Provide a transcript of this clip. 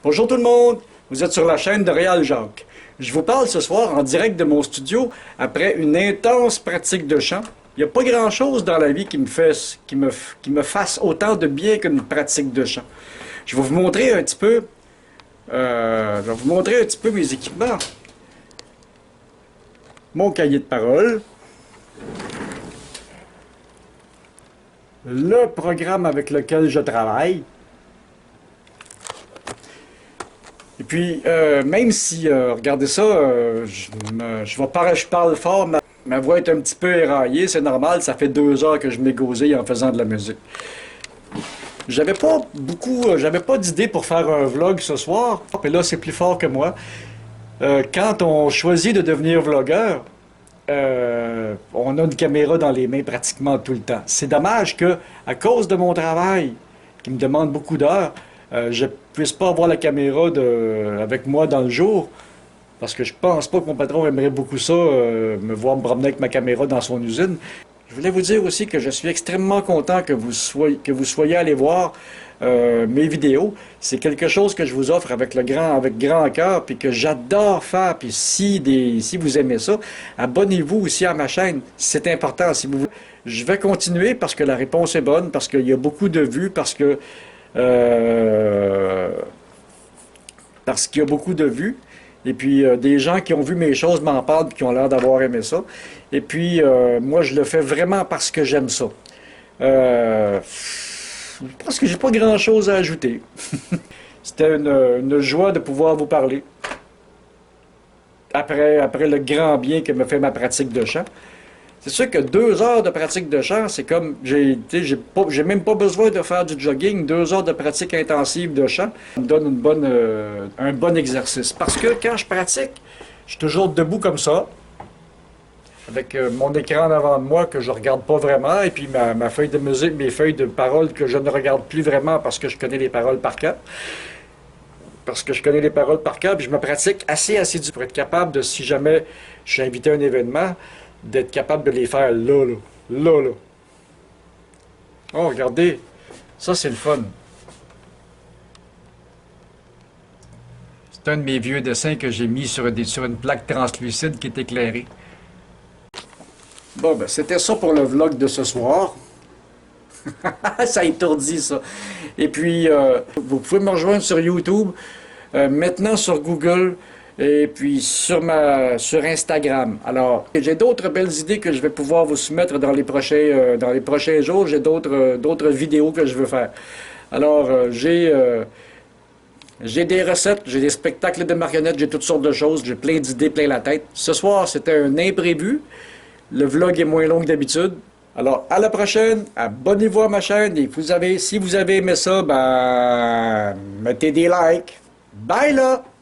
Bonjour tout le monde, vous êtes sur la chaîne de Réal Jacques. Je vous parle ce soir en direct de mon studio après une intense pratique de chant. Il n'y a pas grand-chose dans la vie qui me fasse autant de bien qu'une pratique de chant. Je vais vous montrer un petit peu, mes équipements. Mon cahier de paroles. Le programme avec lequel je travaille. Et puis, même si, regardez ça, je parle fort, ma voix est un petit peu éraillée, c'est normal, ça fait 2 heures que je m'égosille en faisant de la musique. J'avais pas d'idée pour faire un vlog ce soir, mais là c'est plus fort que moi. Quand on choisit de devenir vlogueur, on a une caméra dans les mains pratiquement tout le temps. C'est dommage que, à cause de mon travail, qui me demande beaucoup d'heures, je puisse pas avoir la caméra avec moi dans le jour, parce que je pense pas que mon patron aimerait beaucoup ça, me voir me promener avec ma caméra dans son usine. Je voulais vous dire aussi que je suis extrêmement content que vous soyez allés voir mes vidéos. C'est quelque chose que je vous offre avec grand cœur, puis que j'adore faire. Puis si vous aimez ça, abonnez-vous aussi à ma chaîne. C'est important. Si vous voulez. Je vais continuer parce que la réponse est bonne, parce qu'il y a beaucoup de vues, parce qu'il y a beaucoup de vues. Et puis, des gens qui ont vu mes choses m'en parlent et qui ont l'air d'avoir aimé ça. Et puis, moi, je le fais vraiment parce que j'aime ça. Je pense que j'ai pas grand-chose à ajouter. C'était une joie de pouvoir vous parler. Après le grand bien que me fait ma pratique de chant. C'est sûr que 2 heures de pratique de chant, c'est comme, j'ai même pas besoin de faire du jogging. 2 heures de pratique intensive de chant me donne un bon exercice. Parce que quand je pratique, je suis toujours debout comme ça, avec mon écran en avant de moi que je regarde pas vraiment, et puis ma feuille de musique, mes feuilles de paroles que je ne regarde plus vraiment parce que je connais les paroles par cœur. Puis je me pratique assez assidu pour être capable de, si jamais je suis invité à un événement, d'être capable de les faire là. Oh, regardez, ça c'est le fun. C'est un de mes vieux dessins que j'ai mis sur une plaque translucide qui est éclairée. Bon, ben c'était ça pour le vlog de ce soir. Ça étourdit, ça. Et puis, vous pouvez me rejoindre sur YouTube, maintenant sur Google, et puis sur Instagram. Alors, j'ai d'autres belles idées que je vais pouvoir vous soumettre dans les prochains jours. J'ai d'autres vidéos que je veux faire. Alors, j'ai des recettes, j'ai des spectacles de marionnettes, j'ai toutes sortes de choses, j'ai plein d'idées, plein la tête. Ce soir, c'était un imprévu. Le vlog est moins long que d'habitude. Alors, à la prochaine, abonnez-vous à ma chaîne, et si vous avez aimé ça, ben, mettez des likes. Bye là!